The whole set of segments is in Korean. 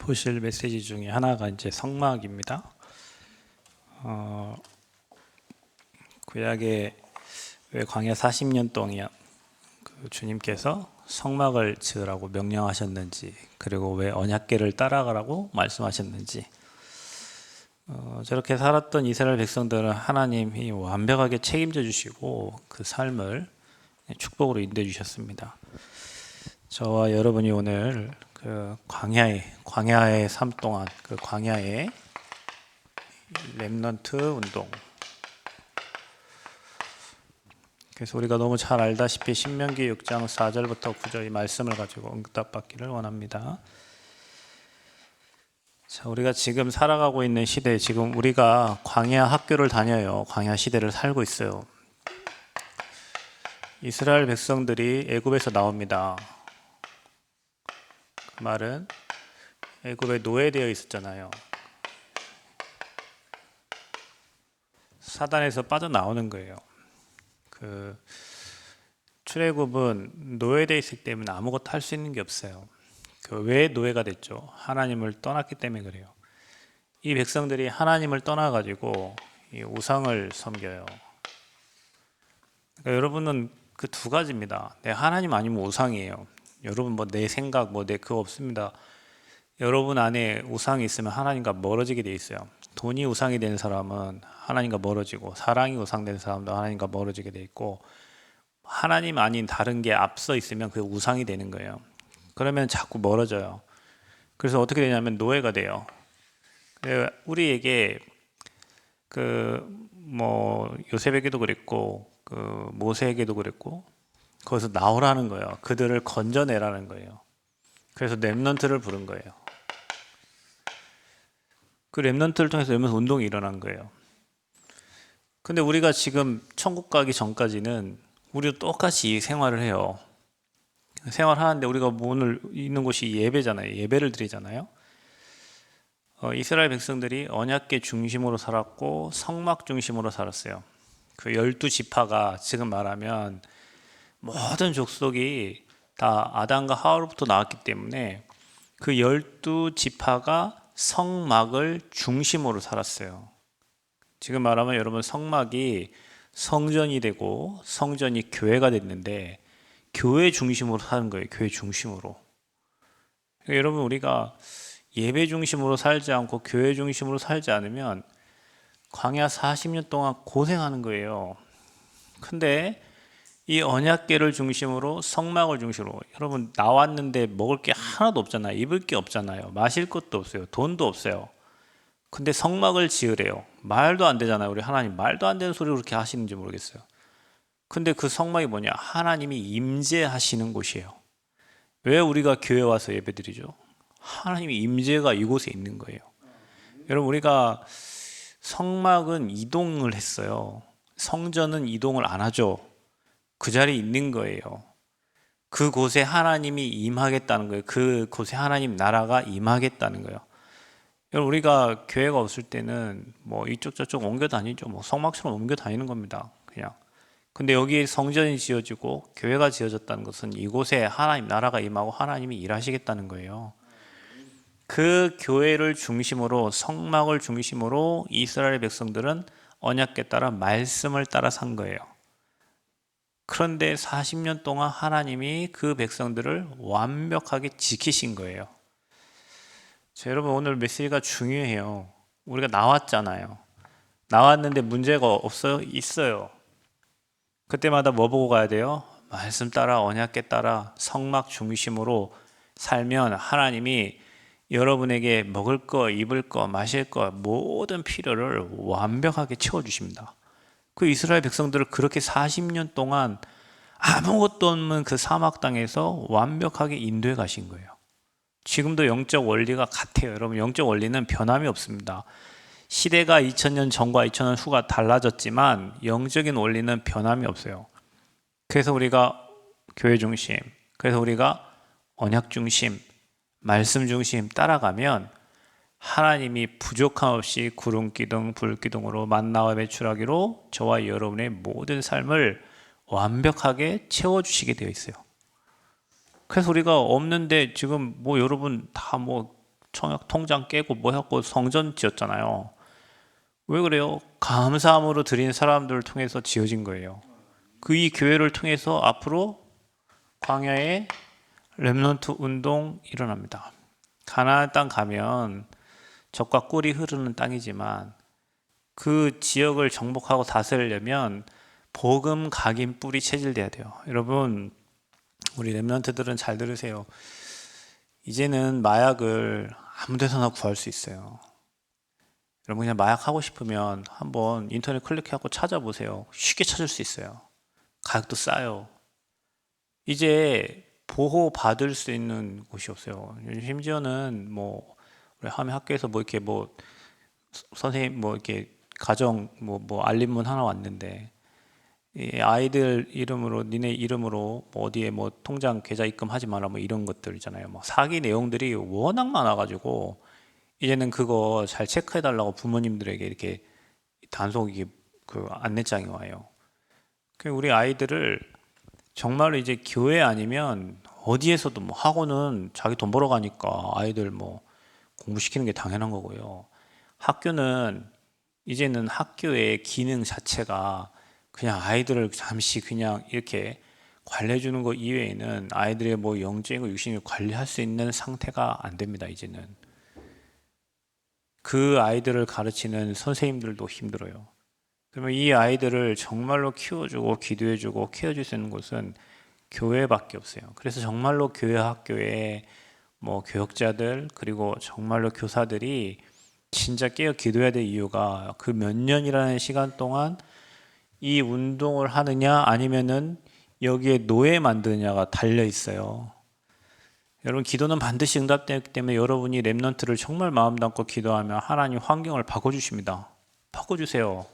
보실 메시지 중에 하나가 이제 성막입니다. 구약에 왜 광야 40년 동안 그 주님께서 성막을 지으라고 명령하셨는지, 그리고 왜 언약궤를 따라가라고 말씀하셨는지, 저렇게 살았던 이스라엘 백성들은 하나님이 완벽하게 책임져 주시고 그 삶을 축복으로 인도해 주셨습니다. 저와 여러분이 오늘 그 광야의 삶 동안, 그 광야의 렘넌트 운동, 그래서 우리가 너무 잘 알다시피 신명기 6장 4절부터 9절 이 말씀을 가지고 응답받기를 원합니다. 자, 우리가 지금 살아가고 있는 시대, 지금 우리가 광야 학교를 다녀요. 광야 시대를 살고 있어요. 이스라엘 백성들이 애굽에서 나옵니다. 그 말은 애굽에 노예되어 있었잖아요. 사단에서 빠져나오는 거예요. 그 출애굽은 노예되어 있기 때문에 아무것도 할 수 있는 게 없어요. 그 왜 노예가 됐죠? 하나님을 떠났기 때문에 그래요. 이 백성들이 하나님을 떠나가지고 이 우상을 섬겨요. 그러니까 여러분은 그 두 가지입니다. 내 하나님 아니면 우상이에요. 여러분 뭐 내 생각 뭐 내 그거 없습니다. 여러분 안에 우상이 있으면 하나님과 멀어지게 돼 있어요. 돈이 우상이 되는 사람은 하나님과 멀어지고, 사랑이 우상된 사람도 하나님과 멀어지게 돼 있고, 하나님 아닌 다른 게 앞서 있으면 그게 우상이 되는 거예요. 그러면 자꾸 멀어져요. 그래서 어떻게 되냐면 노예가 돼요. 우리에게 그 뭐 요셉에게도 그랬고 그 모세에게도 그랬고, 거기서 나오라는 거예요. 그들을 건져내라는 거예요. 그래서 렘넌트를 부른 거예요. 그 렘넌트를 통해서 렘넌트 운동이 일어난 거예요. 근데 우리가 지금 천국 가기 전까지는 우리도 똑같이 생활을 해요. 생활하는데 우리가 오늘 있는 곳이 예배잖아요. 예배를 드리잖아요. 이스라엘 백성들이 언약궤 중심으로 살았고 성막 중심으로 살았어요. 그 12지파가 지금 말하면 모든 족속이 다 아담과 하와로부터 나왔기 때문에 그 12지파가 성막을 중심으로 살았어요. 지금 말하면 여러분 성막이 성전이 되고 성전이 교회가 됐는데 교회 중심으로 사는 거예요. 교회 중심으로. 그러니까 여러분 우리가 예배 중심으로 살지 않고 교회 중심으로 살지 않으면 광야 40년 동안 고생하는 거예요. 근데 이 언약궤를 중심으로 성막을 중심으로, 여러분 나왔는데 먹을 게 하나도 없잖아요. 입을 게 없잖아요. 마실 것도 없어요. 돈도 없어요. 근데 성막을 지으래요. 말도 안 되잖아요. 우리 하나님 말도 안 되는 소리를 그렇게 하시는지 모르겠어요. 근데 그 성막이 뭐냐? 하나님이 임재하시는 곳이에요. 왜 우리가 교회 와서 예배드리죠? 하나님의 임재가 이곳에 있는 거예요. 여러분 우리가 성막은 이동을 했어요. 성전은 이동을 안 하죠. 그 자리에 있는 거예요. 그곳에 하나님이 임하겠다는 거예요. 그곳에 하나님 나라가 임하겠다는 거예요. 여러분 우리가 교회가 없을 때는 뭐 이쪽 저쪽 옮겨 다니죠. 뭐 성막처럼 옮겨 다니는 겁니다. 그냥. 근데 여기 성전이 지어지고 교회가 지어졌다는 것은 이곳에 하나님 나라가 임하고 하나님이 일하시겠다는 거예요. 그 교회를 중심으로, 성막을 중심으로 이스라엘 백성들은 언약궤 따라 말씀을 따라 산 거예요. 그런데 40년 동안 하나님이 그 백성들을 완벽하게 지키신 거예요. 자, 여러분 오늘 메시지가 중요해요. 우리가 나왔잖아요. 나왔는데 문제가 없어요? 있어요. 그때마다 뭐 보고 가야 돼요? 말씀 따라, 언약궤 따라 성막 중심으로 살면 하나님이 여러분에게 먹을 거, 입을 거, 마실 거 모든 필요를 완벽하게 채워주십니다. 그 이스라엘 백성들을 그렇게 40년 동안 아무것도 없는 그 사막 땅에서 완벽하게 인도해 가신 거예요. 지금도 영적 원리가 같아요. 여러분 영적 원리는 변함이 없습니다. 시대가 2000년 전과 2000년 후가 달라졌지만 영적인 원리는 변함이 없어요. 그래서 우리가 교회 중심, 그래서 우리가 언약 중심, 말씀 중심 따라가면 하나님이 부족함 없이 구름기둥, 불기둥으로 만나와 배출하기로 저와 여러분의 모든 삶을 완벽하게 채워주시게 되어 있어요. 그래서 우리가 없는데 지금 뭐 여러분 다 뭐 청약 통장 깨고 뭐 해갖고 성전 지었잖아요. 왜 그래요? 감사함으로 드린 사람들을 통해서 지어진 거예요. 그 이 교회를 통해서 앞으로 광야에 렘넌트 운동 일어납니다. 가나안 땅 가면 젖과 꿀이 흐르는 땅이지만 그 지역을 정복하고 다스리려면 복음 각인 뿌리 체질돼야 돼요. 여러분, 우리 렘넌트들은 잘 들으세요. 이제는 마약을 아무 데서나 구할 수 있어요. 여러분, 그냥 마약 하고 싶으면 한번 인터넷 클릭해갖고 찾아보세요. 쉽게 찾을 수 있어요. 가격도 싸요. 이제 보호받을 수 있는 곳이 없어요. 심지어는 뭐 우리 학교에서 뭐 이렇게 뭐 선생님 뭐 이렇게 가정 뭐 알림문 하나 왔는데 이 아이들 이름으로 니네 이름으로 뭐 어디에 뭐 통장 계좌 입금하지 마라 뭐 이런 것들이잖아요. 뭐 사기 내용들이 워낙 많아가지고 이제는 그거 잘 체크해 달라고 부모님들에게 이렇게 단속이 그 안내장이 와요. 그 우리 아이들을 정말로 이제 교회 아니면 어디에서도 뭐 학원은 자기 돈 벌어 가니까 아이들 뭐 공부시키는 게 당연한 거고요. 학교는 이제는 학교의 기능 자체가 그냥 아이들을 잠시 그냥 이렇게 관리해 주는 것 이외에는 아이들의 뭐 영적인 육신을 관리할 수 있는 상태가 안 됩니다. 이제는 그 아이들을 가르치는 선생님들도 힘들어요. 그러면 이 아이들을 정말로 키워주고 기도해주고 케어줄 수 있는 곳은 교회밖에 없어요. 그래서 정말로 교회 학교에 뭐 교역자들 그리고 정말로 교사들이 진짜 깨어 기도해야 될 이유가 그 몇 년이라는 시간 동안 이 운동을 하느냐 아니면은 여기에 노예 만드느냐가 달려 있어요. 여러분, 기도는 반드시 응답되기 때문에 여러분이 렘넌트를 정말 마음 담고 기도하면 하나님 환경을 바꿔주십니다. 바꿔주세요.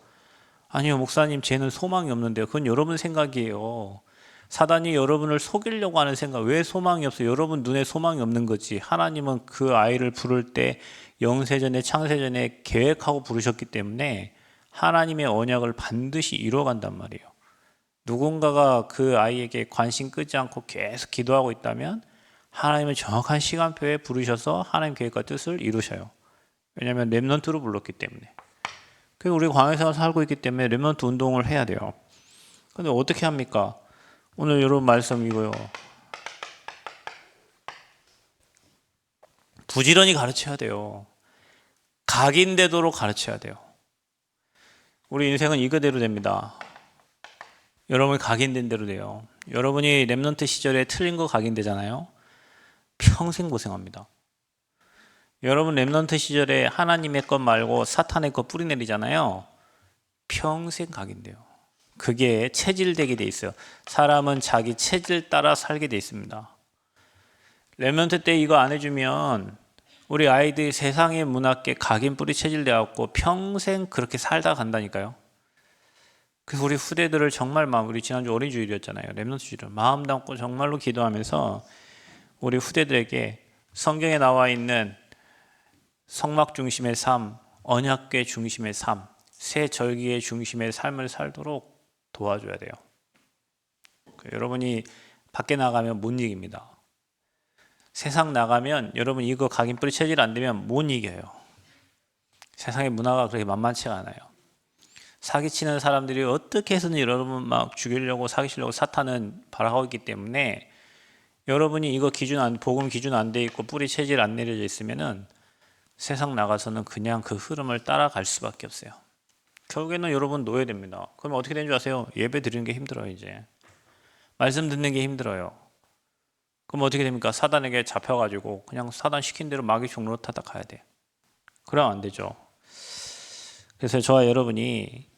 아니요, 목사님, 쟤는 소망이 없는데요. 그건 여러분 생각이에요. 사단이 여러분을 속이려고 하는 생각. 왜 소망이 없어요? 여러분 눈에 소망이 없는 거지. 하나님은 그 아이를 부를 때 영세전에 창세전에 계획하고 부르셨기 때문에 하나님의 언약을 반드시 이루어간단 말이에요. 누군가가 그 아이에게 관심 끄지 않고 계속 기도하고 있다면 하나님은 정확한 시간표에 부르셔서 하나님 계획과 뜻을 이루셔요. 왜냐하면 렘넌트로 불렀기 때문에. 그리고 우리 광야에서 살고 있기 때문에 렘넌트 운동을 해야 돼요. 근데 어떻게 합니까? 오늘 여러분 말씀 이거요. 부지런히 가르쳐야 돼요. 각인되도록 가르쳐야 돼요. 우리 인생은 이거대로 됩니다. 여러분이 각인된 대로 돼요. 여러분이 렘넌트 시절에 틀린 거 각인되잖아요. 평생 고생합니다. 여러분 렘넌트 시절에 하나님의 것 말고 사탄의 것 뿌리내리잖아요. 평생 각인돼요. 그게 체질되게 돼 있어요. 사람은 자기 체질 따라 살게 돼 있습니다. 렘넌트 때 이거 안 해주면 우리 아이들이 세상의 문화께 각인 뿌리 체질돼갖고 평생 그렇게 살다 간다니까요. 그래서 우리 후대들을 정말 우리 지난주 어린이주일이었잖아요. 렘넌트 주일 마음 담고 정말로 기도하면서 우리 후대들에게 성경에 나와 있는 성막 중심의 삶, 언약궤 중심의 삶, 새 절기의 중심의 삶을 살도록 도와줘야 돼요. 여러분이 밖에 나가면 못 이깁니다. 세상 나가면 여러분 이거 각인 뿌리 체질 안 되면 못 이겨요. 세상의 문화가 그렇게 만만치가 않아요. 사기치는 사람들이 어떻게 해서든 여러분 막 죽이려고 사기치려고 사탄은 바라고 있기 때문에 여러분이 이거 복음 기준 안 돼 있고 뿌리 체질 안 내려져 있으면은 세상 나가서는 그냥 그 흐름을 따라갈 수밖에 없어요. 결국에는 여러분 노예됩니다. 그러면 어떻게 되는 줄 아세요? 예배 드리는 게 힘들어요. 이제 말씀 듣는 게 힘들어요. 그럼 어떻게 됩니까? 사단에게 잡혀가지고 그냥 사단 시킨 대로 마귀 종로로 타다 가야 돼. 그러면 안 되죠. 그래서 저와 여러분이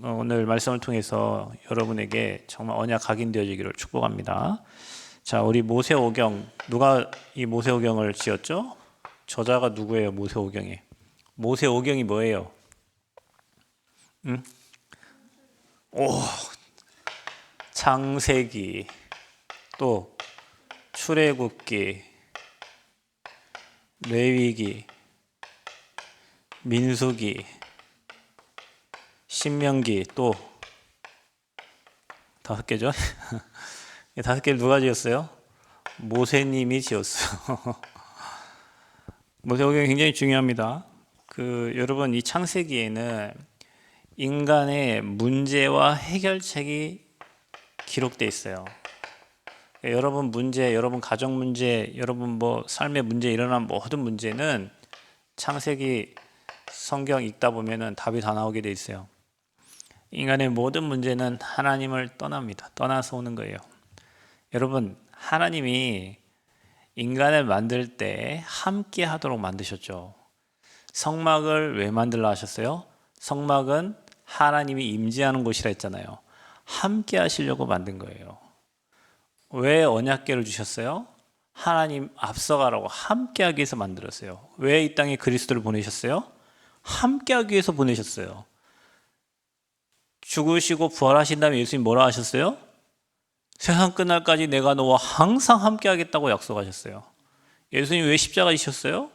오늘 말씀을 통해서 여러분에게 정말 언약 각인되어지기를 축복합니다. 자, 우리 모세오경, 누가 이 모세오경을 지었죠? 저자가 누구예요? 모세오경에. 모세오경이 뭐예요? 오, 창세기, 또 출애굽기, 레위기, 민수기, 신명기, 또 5개죠? 5개를 누가 지었어요? 모세님이 지었어요. 모세오경이 굉장히 중요합니다. 여러분 이 창세기에는 인간의 문제와 해결책이 기록돼 있어요. 여러분 문제, 여러분 가정 문제, 여러분 뭐 삶의 문제 일어난 모든 문제는 창세기 성경 읽다 보면은 답이 다 나오게 돼 있어요. 인간의 모든 문제는 하나님을 떠납니다. 떠나서 오는 거예요. 여러분, 하나님이 인간을 만들 때 함께 하도록 만드셨죠. 성막을 왜 만들라 하셨어요? 성막은 하나님이 임재하는 곳이라 했잖아요. 함께 하시려고 만든 거예요. 왜 언약궤를 주셨어요? 하나님 앞서가라고 함께 하기 위해서 만들었어요. 왜 이 땅에 그리스도를 보내셨어요? 함께 하기 위해서 보내셨어요. 죽으시고 부활하신 다음에 예수님 뭐라 하셨어요? 세상 끝날까지 내가 너와 항상 함께 하겠다고 약속하셨어요. 예수님 왜 십자가 지셨어요?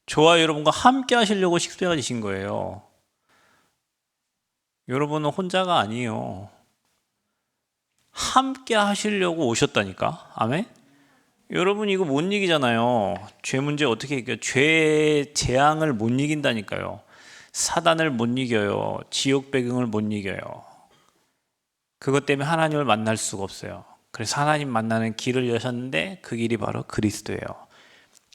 저와 여러분과 함께 하시려고 십자가 지신 거예요. 여러분은 혼자가 아니에요. 함께 하시려고 오셨다니까. 아멘? 여러분 이거 못 이기잖아요. 죄 문제 어떻게 이겨요? 죄의 재앙을 못 이긴다니까요. 사단을 못 이겨요. 지옥 배경을 못 이겨요. 그것 때문에 하나님을 만날 수가 없어요. 그래서 하나님 만나는 길을 여셨는데 그 길이 바로 그리스도예요.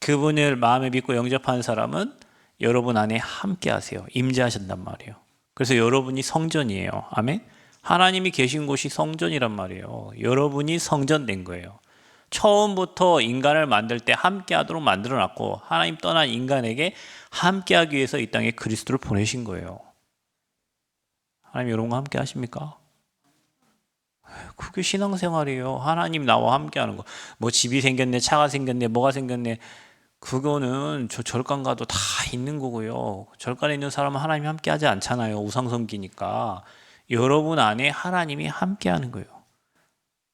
그분을 마음에 믿고 영접하는 사람은 여러분 안에 함께 하세요. 임재하신단 말이에요. 그래서 여러분이 성전이에요. 아멘? 하나님이 계신 곳이 성전이란 말이에요. 여러분이 성전 된 거예요. 처음부터 인간을 만들 때 함께 하도록 만들어 놨고 하나님 떠난 인간에게 함께 하기 위해서 이 땅에 그리스도를 보내신 거예요. 하나님 여러분과 함께 하십니까? 그게 신앙생활이에요. 하나님 나와 함께 하는 거. 뭐 집이 생겼네, 차가 생겼네, 뭐가 생겼네. 그거는 저 절간 가도 다 있는 거고요. 절간에 있는 사람은 하나님이 함께 하지 않잖아요. 우상 섬기니까. 여러분 안에 하나님이 함께 하는 거예요.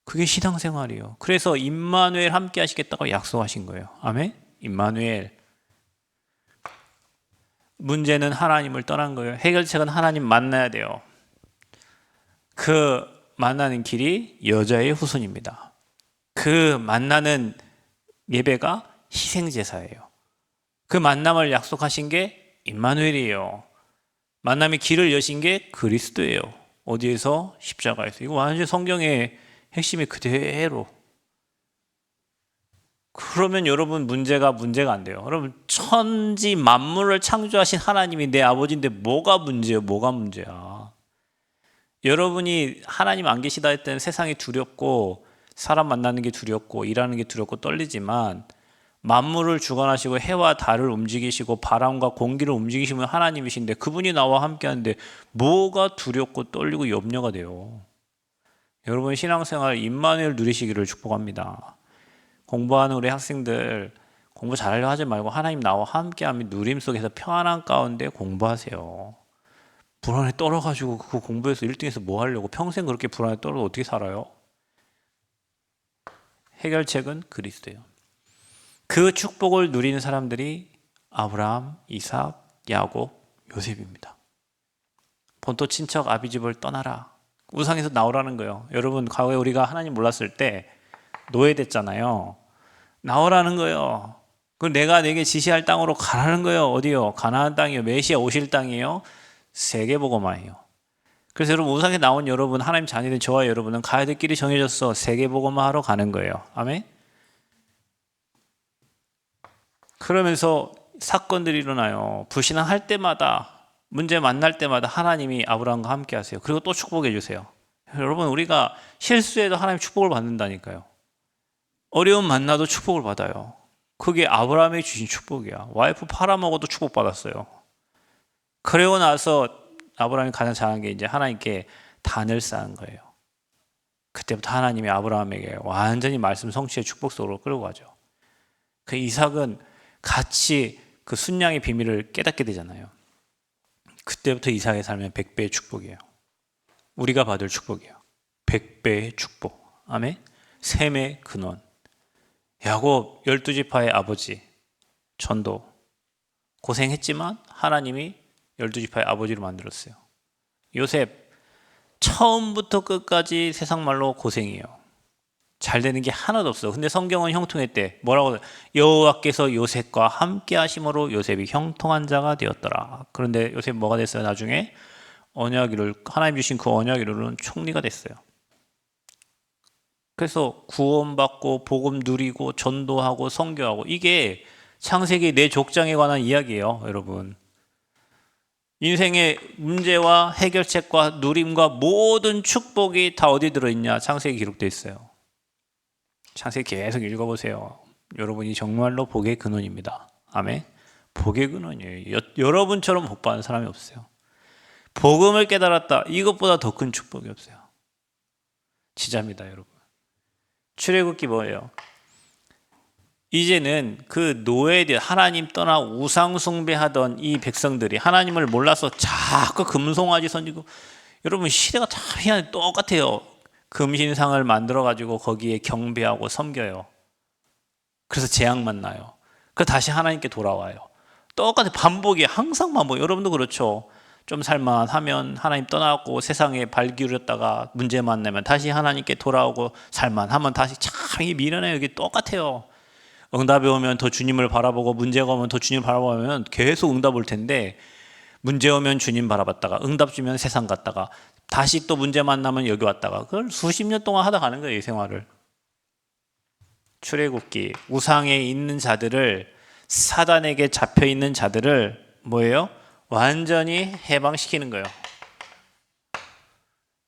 그게 신앙생활이에요. 그래서 임마누엘 함께 하시겠다고 약속하신 거예요. 아멘? 임마누엘. 문제는 하나님을 떠난 거예요. 해결책은 하나님 만나야 돼요. 그 만나는 길이 여자의 후손입니다. 그 만나는 예배가 희생제사예요. 그 만남을 약속하신 게 임마누엘이에요. 만남의 길을 여신 게 그리스도예요. 어디에서? 십자가에서. 이거 완전 성경의 핵심이 그대로. 그러면 여러분 문제가 안 돼요. 여러분 천지 만물을 창조하신 하나님이 내 아버지인데 뭐가 문제예요? 뭐가 문제야? 여러분이 하나님 안 계시다 했던 세상이 두렵고 사람 만나는 게 두렵고 일하는 게 두렵고 떨리지만 만물을 주관하시고 해와 달을 움직이시고 바람과 공기를 움직이시면 하나님이신데 그분이 나와 함께 하는데 뭐가 두렵고 떨리고 염려가 돼요? 여러분 신앙생활 임마누엘 누리시기를 축복합니다. 공부하는 우리 학생들 공부 잘하려 하지 말고 하나님 나와 함께하면 누림 속에서 평안한 가운데 공부하세요. 불안에 떨어가지고 그 공부해서 1등해서 뭐 하려고 평생 그렇게 불안에 떨어서 어떻게 살아요? 해결책은 그리스도예요. 그 축복을 누리는 사람들이 아브라함, 이삭, 야곱, 요셉입니다. 본토 친척 아비집을 떠나라. 우상에서 나오라는 거예요. 여러분 과거에 우리가 하나님 몰랐을 때 노예됐잖아요. 나오라는 거예요. 그 내가 내게 지시할 땅으로 가라는 거예요. 어디요? 가나안 땅이요. 메시아 오실 땅이에요. 세계복음화예요. 그래서 여러분 우상에 나온 여러분 하나님 자녀된 저와 여러분은 가야 될 길이 정해졌어. 세계복음화하러 가는 거예요. 아멘. 그러면서 사건들이 일어나요. 불신앙할 때마다 문제 만날 때마다 하나님이 아브라함과 함께 하세요. 그리고 또 축복해 주세요. 여러분 우리가 실수해도 하나님 축복을 받는다니까요. 어려움 만나도 축복을 받아요. 그게 아브라함이 주신 축복이야. 와이프 팔아먹어도 축복받았어요. 그러고 나서 아브라함이 가장 잘한 게 이제 하나님께 단을 쌓은 거예요. 그때부터 하나님이 아브라함에게 완전히 말씀 성취의 축복 속으로 끌고 가죠. 그 이삭은 같이 그 순양의 비밀을 깨닫게 되잖아요. 그때부터 이삭의 삶은 100배의 축복이에요. 우리가 받을 축복이에요. 100배의 축복. 아멘. 셈의 근원. 야곱 12지파의 아버지 전도 고생했지만 하나님이 12지파의 아버지로 만들었어요. 요셉 처음부터 끝까지 세상 말로 고생이에요. 잘 되는 게 하나도 없어. 근데 성경은 형통했대. 뭐라고? 여호와께서 요셉과 함께 하심으로 요셉이 형통한 자가 되었더라. 그런데 요셉 뭐가 됐어요? 나중에 언약궤를, 하나님 주신 그 언약궤로는 총리가 됐어요. 그래서 구원받고 복음 누리고 전도하고 선교하고, 이게 창세기 내 족장에 관한 이야기예요, 여러분. 인생의 문제와 해결책과 누림과 모든 축복이 다 어디 들어있냐? 창세기 기록되어 있어요. 창세기 계속 읽어보세요. 여러분이 정말로 복의 근원입니다. 아멘. 복의 근원이에요. 여러분처럼 복 받는 사람이 없어요. 복음을 깨달았다. 이것보다 더 큰 축복이 없어요. 진짜입니다, 여러분. 출애굽기 뭐예요? 이제는 그 노예에 대해 하나님 떠나 우상 숭배하던 이 백성들이 하나님을 몰라서 자꾸 금송아지 선지고, 여러분 시대가 다 희한해. 똑같아요. 금신상을 만들어 가지고 거기에 경배하고 섬겨요. 그래서 재앙만 나요. 그래서 다시 하나님께 돌아와요. 똑같아. 반복이 항상 반복. 여러분도 그렇죠. 좀 살만하면 하나님 떠나고 세상에 발 기울였다가 문제 만나면 다시 하나님께 돌아오고, 살만하면 다시 참 미련해요. 이게 똑같아요. 응답이 오면 더 주님을 바라보고, 문제가 오면 더 주님을 바라보면 계속 응답 올 텐데, 문제 오면 주님 바라봤다가 응답 주면 세상 갔다가 다시 또 문제 만나면 여기 왔다가, 그걸 수십 년 동안 하다 가는 거예요, 이 생활을. 출애굽기, 우상에 있는 자들을, 사단에게 잡혀 있는 자들을 뭐예요? 완전히 해방시키는 거예요.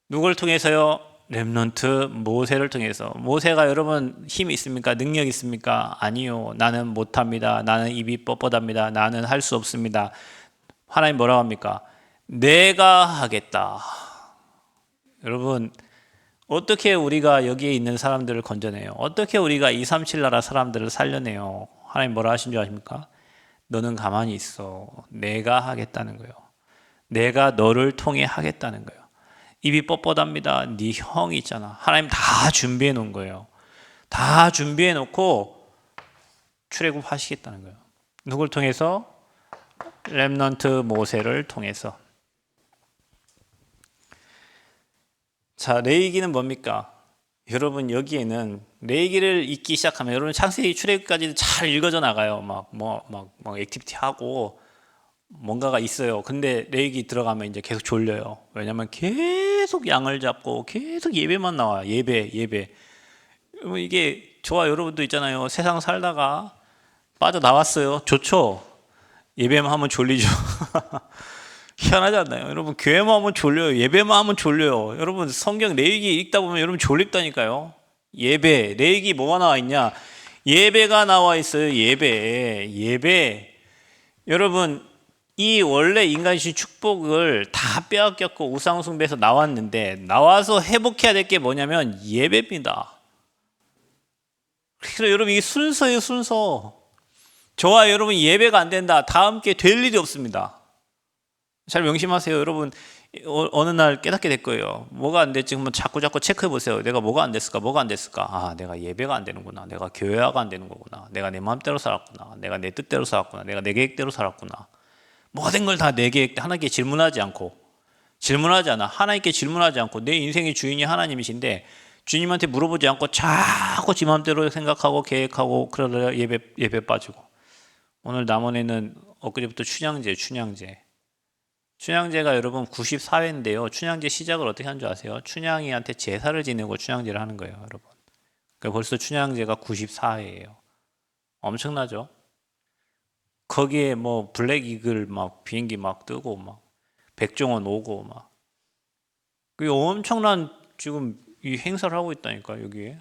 누굴 통해서요? 렘넌트 모세를 통해서. 모세가 여러분 힘이 있습니까? 능력 있습니까? 아니요. 나는 못합니다. 나는 입이 뻣뻣합니다. 나는 할 수 없습니다. 하나님 뭐라고 합니까? 내가 하겠다. 여러분, 어떻게 우리가 여기에 있는 사람들을 건져내요? 어떻게 우리가 237 나라 사람들을 살려내요? 하나님 뭐라 하신 줄 아십니까? 너는 가만히 있어. 내가 하겠다는 거예요. 내가 너를 통해 하겠다는 거예요. 입이 뻣뻣합니다. 네 형이 있잖아. 하나님 다 준비해 놓은 거예요. 다 준비해 놓고 출애굽 하시겠다는 거예요. 누굴 통해서? 렘넌트 모세를 통해서. 자, 레위기는 뭡니까? 여러분 여기에는 레위기를 읽기 시작하면 여러분 창세기 출애굽까지 잘 읽어져 나가요. 막 액티비티 하고 뭔가가 있어요. 근데 레위기 들어가면 이제 계속 졸려요. 왜냐면 계속 양을 잡고 계속 예배만 나와요. 예배. 이게 저와 여러분도 있잖아요. 세상 살다가 빠져나왔어요. 좋죠? 예배만 하면 졸리죠. 희한하지 않나요? 여러분 교회만 하면 졸려요. 예배만 하면 졸려요. 여러분 성경 레위기 읽다 보면 여러분 졸립다니까요. 예배, 레위기 뭐가 나와 있냐? 예배가 나와 있어요. 예배. 여러분 이 원래 인간이 주신 축복을 다 빼앗겼고 우상 숭배에서 나왔는데, 나와서 회복해야 될 게 뭐냐면 예배입니다. 그래서 여러분 이게 순서예요, 순서. 저와 여러분 예배가 안 된다, 다음 게 될 일이 없습니다. 잘 명심하세요. 여러분 어느 날 깨닫게 될 거예요. 뭐가 안 됐지? 그러면 자꾸 체크해 보세요. 내가 뭐가 안 됐을까? 아, 내가 예배가 안 되는구나. 내가 교회화가 안 되는 거구나. 내가 내 마음대로 살았구나. 내가 내 뜻대로 살았구나. 내가 내 계획대로 살았구나. 모든 걸 다 내 계획, 하나님께 질문하지 않아. 하나님께 질문하지 않고 내 인생의 주인이 하나님이신데 주님한테 물어보지 않고 자꾸 지 마음대로 생각하고 계획하고, 그러다가 예배 빠지고. 오늘 남원에는 엊그제부터 춘향제가 여러분 94회인데요. 춘향제 시작을 어떻게 하는 줄 아세요? 춘향이한테 제사를 지내고 춘향제를 하는 거예요, 여러분. 그러니까 벌써 춘향제가 94회예요. 엄청나죠? 거기에 뭐 블랙 이글 막 비행기 막 뜨고 막 백종원 오고 막, 그 엄청난 지금 이 행사를 하고 있다니까 여기에.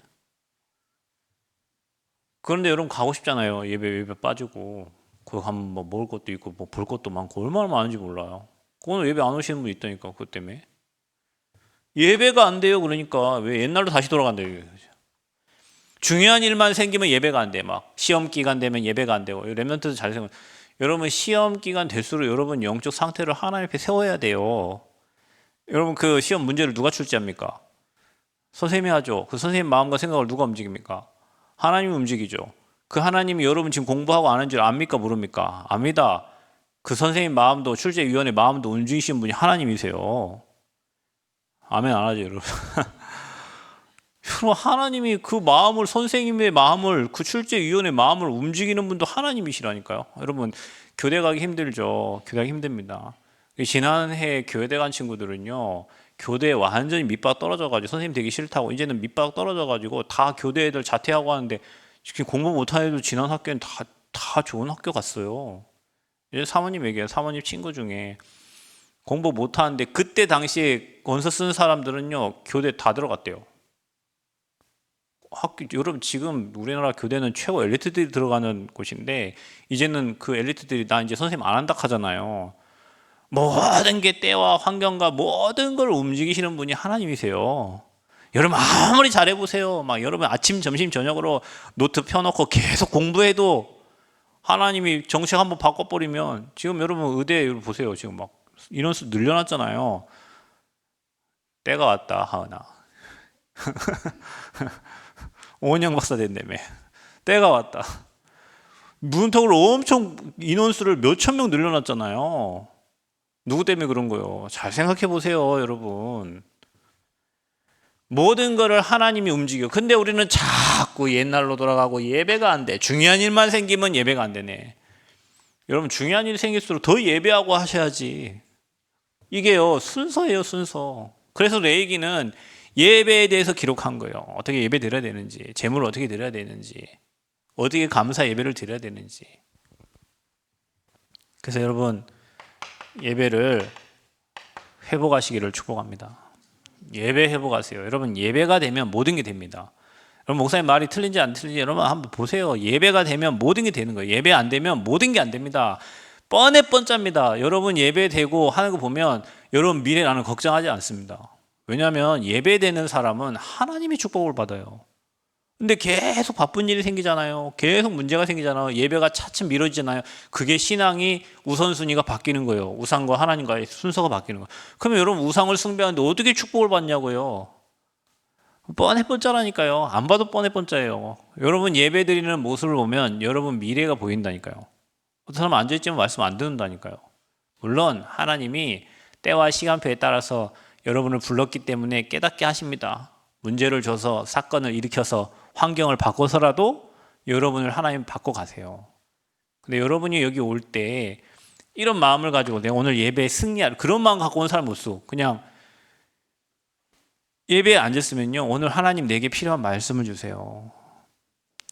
그런데 여러분 가고 싶잖아요. 예배 빠지고. 거기 가면 뭐 먹을 것도 있고 뭐 볼 것도 많고 얼마나 많은지 몰라요. 오늘 예배 안 오시는 분 있다니까. 그것 때문에 예배가 안 돼요. 그러니까 왜 옛날로 다시 돌아간대요. 중요한 일만 생기면 예배가 안 돼. 막 시험 기간 되면 예배가 안 되고. 렘넌트도 잘 생각. 여러분 시험 기간 될수록 여러분 영적 상태를 하나님 앞에 세워야 돼요. 여러분 그 시험 문제를 누가 출제합니까? 선생님이 하죠. 그 선생님 마음과 생각을 누가 움직입니까? 하나님이 움직이죠. 그 하나님이 여러분 지금 공부하고 안 하는 줄 압니까? 모릅니까? 압니다. 그 선생님 마음도, 출제위원회 마음도 움직이시는 분이 하나님이세요. 아멘 안 하죠, 여러분? 여러분, 하나님이 그 마음을, 선생님의 마음을, 그 출제위원의 마음을 움직이는 분도 하나님이시라니까요. 여러분, 교대 가기 힘들죠. 교대 가기 힘듭니다. 지난해 교대 간 친구들은요, 교대에 완전히 밑바닥 떨어져가지고 선생님 되기 싫다고 이제는 밑바닥 떨어져가지고 다 교대 애들 자퇴하고 하는데, 지금 공부 못하는 애들 지난 학교엔 다 좋은 학교 갔어요. 이제 사모님 얘기해요. 사모님 친구 중에 공부 못하는데 그때 당시에 원서 쓴 사람들은요, 교대 다 들어갔대요. 여러분, 지금 우리나라 교대는 최고 엘리트들이 들어가는 곳인데, 이제는 그 엘리트들이 나 이제 선생님 안 한다 하잖아요. 모든 게 때와 환경과 모든 걸 움직이시는 분이 하나님이세요. 여러분, 아무리 잘해보세요. 막 여러분 아침, 점심, 저녁으로 노트 펴놓고 계속 공부해도 하나님이 정책 한번 바꿔버리면, 지금 여러분 의대 보세요. 지금 막 인원수 늘려놨잖아요. 때가 왔다, 하은아. 오은영 박사 된다며. 때가 왔다. 문턱을 엄청 인원수를 몇천 명 늘려놨잖아요. 누구 때문에 그런 거예요? 잘 생각해 보세요, 여러분. 모든 거를 하나님이 움직여. 근데 우리는 자꾸 옛날로 돌아가고 예배가 안 돼. 중요한 일만 생기면 예배가 안 되네. 여러분, 중요한 일이 생길수록 더 예배하고 하셔야지. 이게요, 순서예요, 순서. 그래서 레위기는 예배에 대해서 기록한 거예요. 어떻게 예배 드려야 되는지, 제물을 어떻게 드려야 되는지, 어떻게 감사 예배를 드려야 되는지. 그래서 여러분, 예배를 회복하시기를 축복합니다. 예배 회복하세요. 여러분, 예배가 되면 모든 게 됩니다. 여러분, 목사님 말이 틀린지 안 틀린지 여러분 한번 보세요. 예배가 되면 모든 게 되는 거예요. 예배 안 되면 모든 게 안 됩니다. 뻔해 뻔짭니다. 여러분, 예배 되고 하는 거 보면 여러분 미래 나는 걱정하지 않습니다. 왜냐하면 예배되는 사람은 하나님의 축복을 받아요. 근데 계속 바쁜 일이 생기잖아요. 계속 문제가 생기잖아요. 예배가 차츰 미뤄지잖아요. 그게 신앙이 우선순위가 바뀌는 거예요. 우상과 하나님과의 순서가 바뀌는 거예요. 그러면 여러분, 우상을 숭배하는데 어떻게 축복을 받냐고요. 뻔해 뻔짜라니까요. 안 봐도 뻔해 뻔짜예요. 여러분, 예배 드리는 모습을 보면 여러분 미래가 보인다니까요. 어떤 사람 앉아있지만 말씀 안 듣는다니까요. 물론 하나님이 때와 시간표에 따라서 여러분을 불렀기 때문에 깨닫게 하십니다. 문제를 줘서 사건을 일으켜서 환경을 바꿔서라도 여러분을 하나님 바꿔 가세요. 근데 여러분이 여기 올 때 이런 마음을 가지고 내가 오늘 예배에 승리할, 그런 마음 갖고 온 사람 없어. 그냥 예배에 앉았으면요, 오늘 하나님 내게 필요한 말씀을 주세요.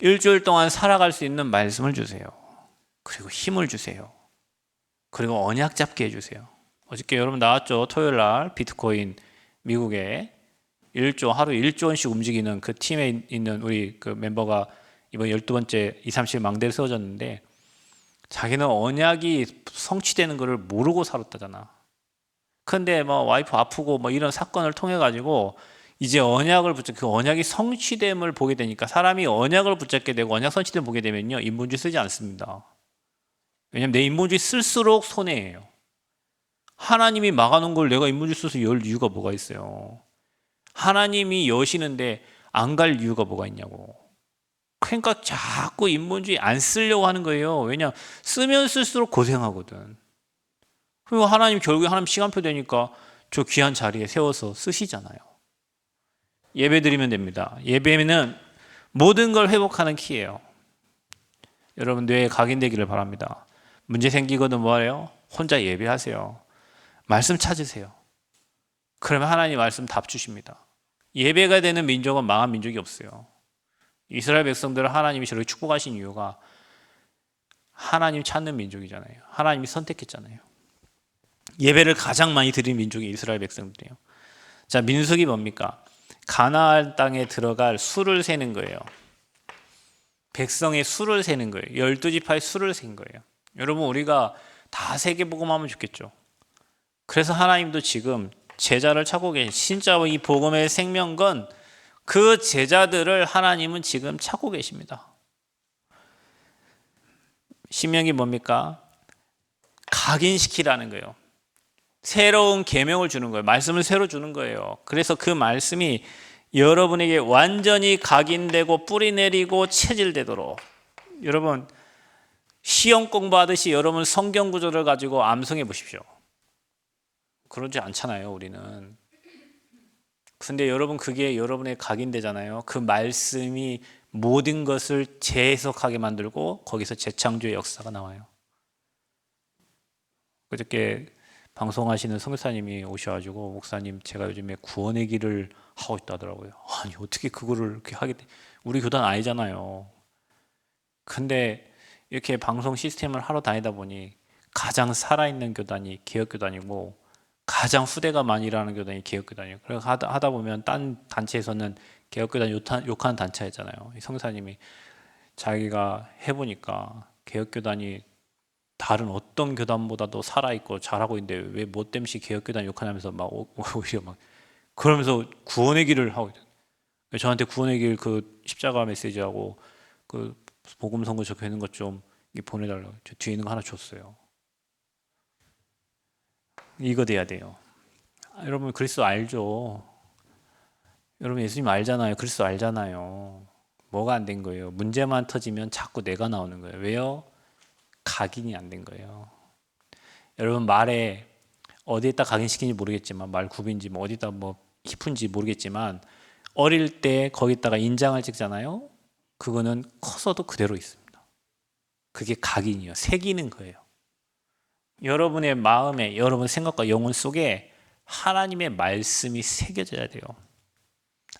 일주일 동안 살아갈 수 있는 말씀을 주세요. 그리고 힘을 주세요. 그리고 언약 잡게 해주세요. 어저께 여러분 나왔죠? 토요일 날 비트코인 미국에 하루 1조 원씩 움직이는 그 팀에 있는 우리 그 멤버가 이번 12번째 237 망대를 세워졌는데, 자기는 언약이 성취되는 것을 모르고 살았다잖아. 근데 뭐 와이프 아프고 뭐 이런 사건을 통해 가지고 이제 언약을 그 언약이 성취됨을 보게 되니까, 사람이 언약을 붙잡게 되고 언약 성취됨을 보게 되면요, 인본주의 쓰지 않습니다. 왜냐면 내 인본주의 쓸수록 손해예요. 하나님이 막아놓은 걸 내가 인본주의 써서 열 이유가 뭐가 있어요? 하나님이 여시는데 안 갈 이유가 뭐가 있냐고. 그러니까 자꾸 인본주의 안 쓰려고 하는 거예요. 왜냐, 쓰면 쓸수록 고생하거든. 그리고 하나님 결국에 하나님 시간표 되니까 저 귀한 자리에 세워서 쓰시잖아요. 예배 드리면 됩니다. 예배는 모든 걸 회복하는 키예요. 여러분, 뇌에 각인되기를 바랍니다. 문제 생기거든 뭐래요? 혼자 예배하세요. 말씀 찾으세요. 그러면 하나님 말씀 답 주십니다. 예배가 되는 민족은 망한 민족이 없어요. 이스라엘 백성들을 하나님이 저렇게 축복하신 이유가 하나님 찾는 민족이잖아요. 하나님이 선택했잖아요. 예배를 가장 많이 드린 민족이 이스라엘 백성들이에요. 자, 민수기 뭡니까? 가나안 땅에 들어갈 수를 세는 거예요. 백성의 수를 세는 거예요. 12지파의 수를 센 거예요. 여러분, 우리가 다 세계복음하면 좋겠죠. 그래서 하나님도 지금 제자를 찾고 계신, 진짜 이 복음의 생명건 그 제자들을 하나님은 지금 찾고 계십니다. 신명이 뭡니까? 각인시키라는 거예요. 새로운 계명을 주는 거예요. 말씀을 새로 주는 거예요. 그래서 그 말씀이 여러분에게 완전히 각인되고 뿌리 내리고 체질되도록, 여러분 시험 공부하듯이 여러분 성경 구절을 가지고 암송해 보십시오. 그러지 않잖아요, 우리는. 근데 여러분 그게 여러분의 각인되잖아요. 그 말씀이 모든 것을 재해석하게 만들고 거기서 재창조의 역사가 나와요. 그저께 방송하시는 선교사님이 오셔가지고 목사님 제가 요즘에 구원의 길을 하고 있다더라고요. 아니 어떻게 그거를 이렇게 하게 돼? 우리 교단 아니잖아요. 근데 이렇게 방송 시스템을 하러 다니다 보니 가장 살아있는 교단이 개혁교단이고 가장 후대가 많이 일하는 교단이 개혁교단이에요. 그래서 하다 보면 딴 단체에서는 개혁교단 욕하는 단체였잖아요. 성사님이 자기가 해보니까 개혁교단이 다른 어떤 교단보다도 살아있고 잘하고 있는데 왜 못됨시 개혁교단 욕하냐면서 막 오히려 막 그러면서 구원의 길을 하고 있어요. 저한테 구원의 길 그 십자가 메시지하고 그 복음 선거 적혀 있는 것 좀 보내달라고 저 뒤에 있는 거 하나 줬어요. 이거 돼야 돼요. 여러분 그리스도 알죠? 여러분 예수님 알잖아요. 그리스도 알잖아요. 뭐가 안 된 거예요? 문제만 터지면 자꾸 내가 나오는 거예요. 왜요? 각인이 안 된 거예요. 여러분 말에 어디에다 각인시킨지 모르겠지만 말 굽인지 뭐 어디다 뭐 히픈지 모르겠지만 어릴 때 거기다가 인장을 찍잖아요. 그거는 커서도 그대로 있습니다. 그게 각인이에요. 새기는 거예요. 여러분의 마음에 여러분 생각과 영혼 속에 하나님의 말씀이 새겨져야 돼요.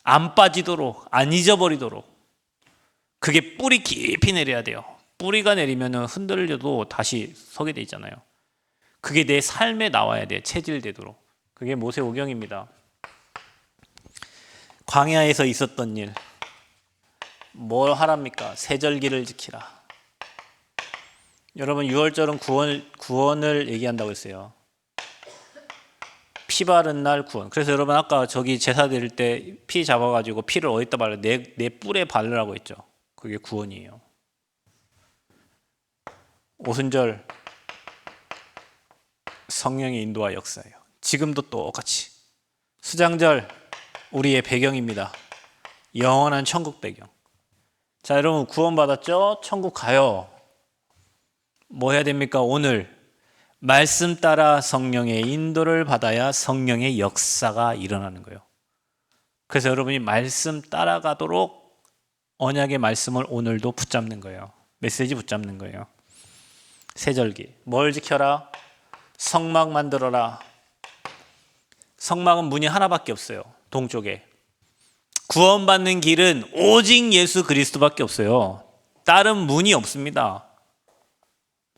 안 빠지도록 안 잊어버리도록 그게 뿌리 깊이 내려야 돼요. 뿌리가 내리면 흔들려도 다시 서게 돼 있잖아요. 그게 내 삶에 나와야 돼요. 체질되도록. 그게 모세오경입니다. 광야에서 있었던 일. 뭘 하랍니까? 세절기를 지키라. 여러분 6월절은 구원을 얘기한다고 했어요. 피 바른 날 구원. 그래서 여러분 아까 저기 제사 드릴 때 피 잡아가지고 피를 어디다 바르? 내 뿔에 바르라고 했죠. 그게 구원이에요. 오순절 성령의 인도와 역사예요. 지금도 똑같이. 수장절 우리의 배경입니다. 영원한 천국 배경. 자 여러분 구원받았죠? 천국 가요. 뭐 해야 됩니까? 오늘 말씀 따라 성령의 인도를 받아야 성령의 역사가 일어나는 거예요. 그래서 여러분이 말씀 따라가도록 언약의 말씀을 오늘도 붙잡는 거예요. 메시지 붙잡는 거예요. 세절기 뭘 지켜라? 성막 만들어라. 성막은 문이 하나밖에 없어요. 동쪽에. 구원받는 길은 오직 예수 그리스도밖에 없어요. 다른 문이 없습니다.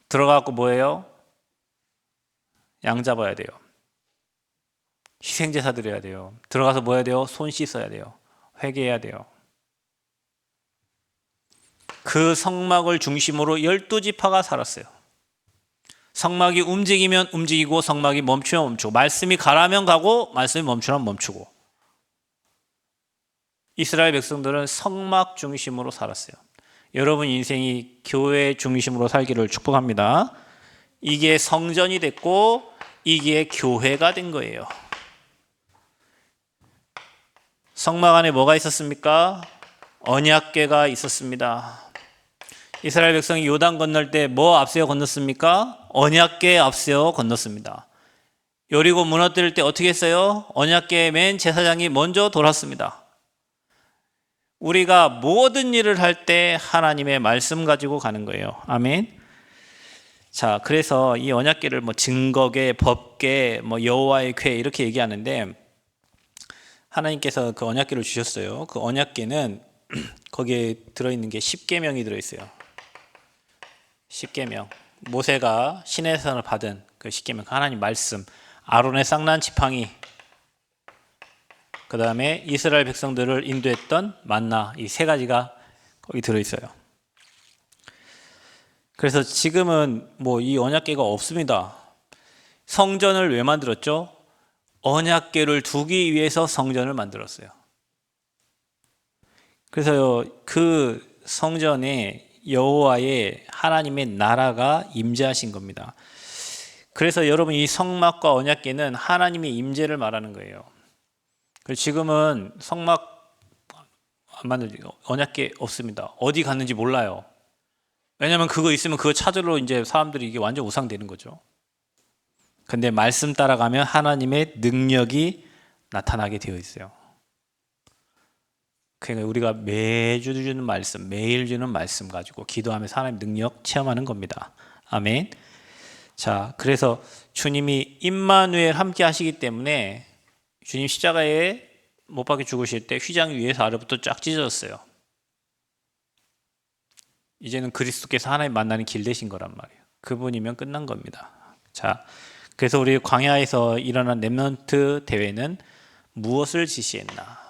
들어가고 뭐예요? 양 잡아야 돼요. 희생제사 드려야 돼요. 들어가서 뭐 해야 돼요? 손 씻어야 돼요. 회개해야 돼요. 그 성막을 중심으로 12지파가 살았어요. 성막이 움직이면 움직이고 성막이 멈추면 멈추고 말씀이 가라면 가고 말씀이 멈추면 멈추고 이스라엘 백성들은 성막 중심으로 살았어요. 여러분 인생이 교회 중심으로 살기를 축복합니다. 이게 성전이 됐고 이게 교회가 된 거예요. 성막 안에 뭐가 있었습니까? 언약궤가 있었습니다. 이스라엘 백성이 요단 건널 때 뭐 앞세워 건넜습니까? 언약궤 앞세워 건넜습니다. 여리고 무너뜨릴 때 어떻게 했어요? 언약궤 맨 제사장이 먼저 돌았습니다. 우리가 모든 일을 할 때 하나님의 말씀 가지고 가는 거예요. 아멘. 자, 그래서 이 언약궤를 뭐 증거궤, 법궤, 뭐 여호와의 궤 이렇게 얘기하는데 하나님께서 그 언약궤를 주셨어요. 그 언약궤는 거기에 들어있는 게 10계명이 들어있어요. 10계명. 모세가 시내산을 받은 그 10계명, 하나님 말씀, 아론의 쌍난 지팡이, 그 다음에 이스라엘 백성들을 인도했던 만나, 이 세 가지가 거기 들어있어요. 그래서 지금은 뭐 이 언약궤가 없습니다. 성전을 왜 만들었죠? 언약궤를 두기 위해서 성전을 만들었어요. 그래서 그 성전에 여호와의 하나님의 나라가 임재하신 겁니다. 그래서 여러분 이 성막과 언약궤는 하나님의 임재를 말하는 거예요. 지금은 성막 안 만들죠. 언약궤 없습니다. 어디 갔는지 몰라요. 왜냐하면 그거 있으면 그거 찾으러 이제 사람들이 이게 완전 우상되는 거죠. 근데 말씀 따라가면 하나님의 능력이 나타나게 되어 있어요. 그러니까 우리가 매주 주는 말씀, 매일 주는 말씀 가지고 기도하면서 하나님 능력 체험하는 겁니다. 아멘. 자, 그래서 주님이 임마누엘 함께 하시기 때문에 주님 십자가에 못 박혀 죽으실 때 휘장 위에서 아래부터 쫙 찢어졌어요. 이제는 그리스도께서 하나님 만나는 길 되신 거란 말이에요. 그분이면 끝난 겁니다. 자, 그래서 우리 광야에서 일어난 렘넌트 대회는 무엇을 지시했나?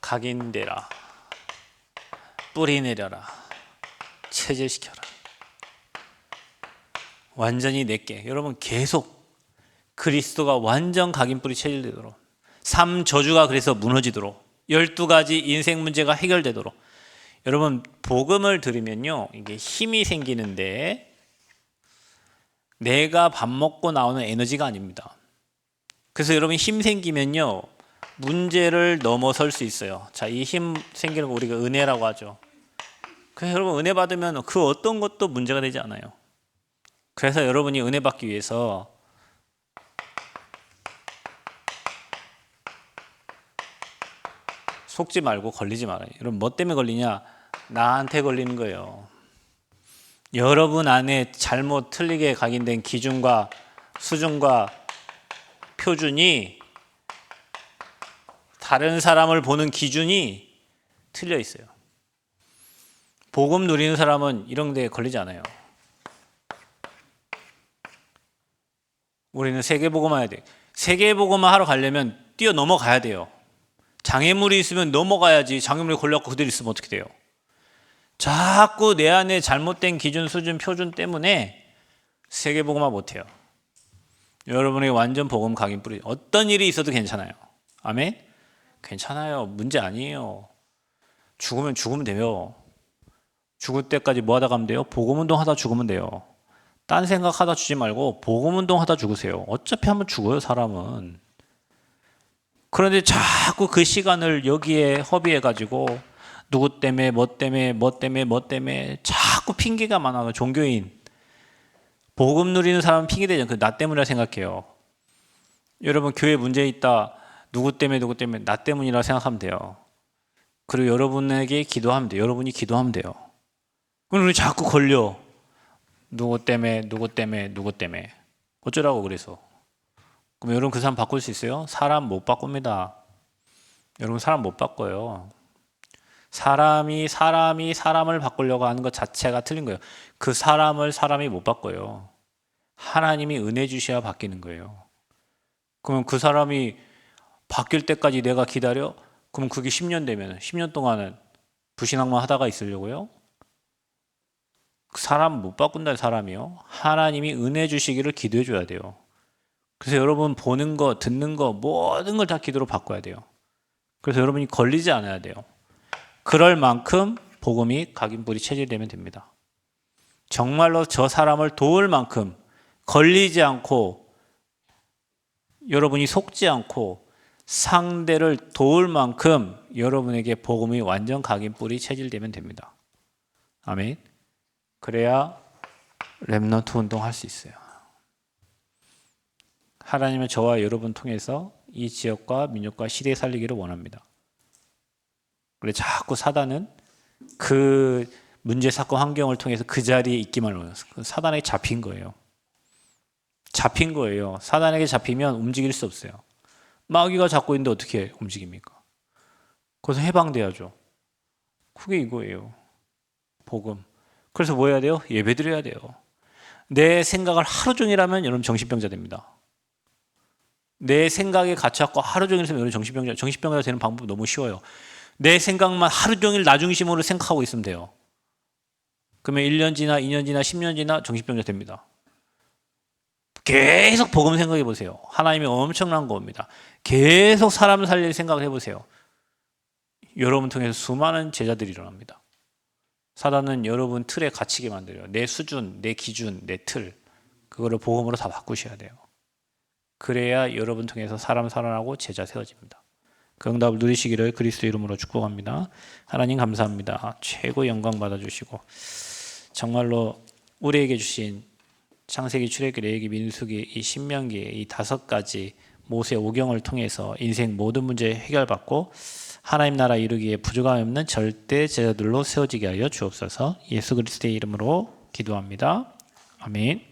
각인되라, 뿌리 내려라, 체질시켜라. 완전히 내게. 여러분 계속 그리스도가 완전 각인 뿌리 체질되도록, 삶 저주가 그래서 무너지도록, 12가지 인생 문제가 해결되도록. 여러분 복음을 들으면요 이게 힘이 생기는데 내가 밥 먹고 나오는 에너지가 아닙니다. 그래서 여러분 힘 생기면요 문제를 넘어설 수 있어요. 자, 이 힘 생기는 거 우리가 은혜라고 하죠. 그래서 여러분 은혜 받으면 그 어떤 것도 문제가 되지 않아요. 그래서 여러분이 은혜 받기 위해서 속지 말고 걸리지 말아요. 여러분 뭐 때문에 걸리냐? 나한테 걸리는 거예요. 여러분 안에 잘못 틀리게 각인된 기준과 수준과 표준이 다른 사람을 보는 기준이 틀려 있어요. 복음 누리는 사람은 이런 데 걸리지 않아요. 우리는 세계복음만 해야 돼. 세계복음만 하러 가려면 뛰어 넘어가야 돼요. 장애물이 있으면 넘어가야지. 장애물이 걸려갖고 그대로 있으면 어떻게 돼요? 자꾸 내 안에 잘못된 기준, 수준, 표준 때문에 세계복음화 못해요. 여러분에게 완전 복음 각인 뿌리. 어떤 일이 있어도 괜찮아요. 아멘? 괜찮아요. 문제 아니에요. 죽으면 죽으면 돼요. 죽을 때까지 뭐 하다 가면 돼요? 복음 운동하다 죽으면 돼요. 딴 생각하다 죽지 말고 복음 운동하다 죽으세요. 어차피 한번 죽어요, 사람은. 그런데 자꾸 그 시간을 여기에 허비해가지고 누구 때문에 뭐 때문에 자꾸 핑계가 많아요. 종교인 복음 누리는 사람은 핑계대죠. 그 나 때문이라 생각해요. 여러분 교회 문제 있다. 누구 때문에 나 때문이라 생각하면 돼요. 그리고 여러분에게 기도하면 돼요. 여러분이 기도하면 돼요. 그럼 우리 자꾸 걸려. 누구 때문에 어쩌라고 그래서. 그럼 여러분 그 사람 바꿀 수 있어요? 사람 못 바꿉니다. 여러분 사람 못 바꿔요. 사람이 사람을 바꾸려고 하는 것 자체가 틀린 거예요. 그 사람이 못 바꿔요. 하나님이 은혜 주셔야 바뀌는 거예요. 그러면 그 사람이 바뀔 때까지 내가 기다려? 그럼 그게 10년 되면 10년 동안은 불신앙만 하다가 있으려고요? 그 사람 못 바꾼다는 사람이요. 하나님이 은혜 주시기를 기도해 줘야 돼요. 그래서 여러분 보는 거, 듣는 거 모든 걸 다 기도로 바꿔야 돼요. 그래서 여러분이 걸리지 않아야 돼요. 그럴 만큼 복음이 각인뿌리 체질되면 됩니다. 정말로 저 사람을 도울 만큼 걸리지 않고 여러분이 속지 않고 상대를 도울 만큼 여러분에게 복음이 완전 각인뿌리 체질되면 됩니다. 아멘. 그래야 렘넌트 운동할 수 있어요. 하나님은 저와 여러분 통해서 이 지역과 민족과 시대에 살리기를 원합니다. 그래 자꾸 사단은 그 문제 사건 환경을 통해서 그 자리에 있기만 해요. 사단에게 잡힌 거예요. 잡힌 거예요. 사단에게 잡히면 움직일 수 없어요. 마귀가 잡고 있는데 어떻게 움직입니까? 거기서 해방돼야죠. 그게 이거예요. 복음. 그래서 뭐 해야 돼요? 예배드려야 돼요. 내 생각을 하루 종일 하면 여러분 정신병자 됩니다. 내 생각에 갇혀갖고 하루 종일 있으면 여러분 정신병자 되는 방법 너무 쉬워요. 내 생각만 하루 종일 나중심으로 생각하고 있으면 돼요. 그러면 1년 지나 2년 지나 10년 지나 정신병자 됩니다. 계속 복음 생각해 보세요. 하나님이 엄청난 겁니다. 계속 사람을 살릴 생각을 해보세요. 여러분 통해서 수많은 제자들이 일어납니다. 사단은 여러분 틀에 갇히게 만들어요. 내 수준, 내 기준, 내 틀 그거를 복음으로 다 바꾸셔야 돼요. 그래야 여러분 통해서 사람 살아나고 제자 세워집니다. 그 응답을 누리시기를 그리스도 이름으로 축복합니다. 하나님 감사합니다. 최고 영광 받아주시고 정말로 우리에게 주신 창세기, 출애굽기, 레위기, 민수기, 이 신명기 이 5가지 모세 오경을 통해서 인생 모든 문제 해결받고 하나님 나라 이루기에 부족함이 없는 절대 제자들로 세워지게 하여 주옵소서. 예수 그리스도의 이름으로 기도합니다. 아멘.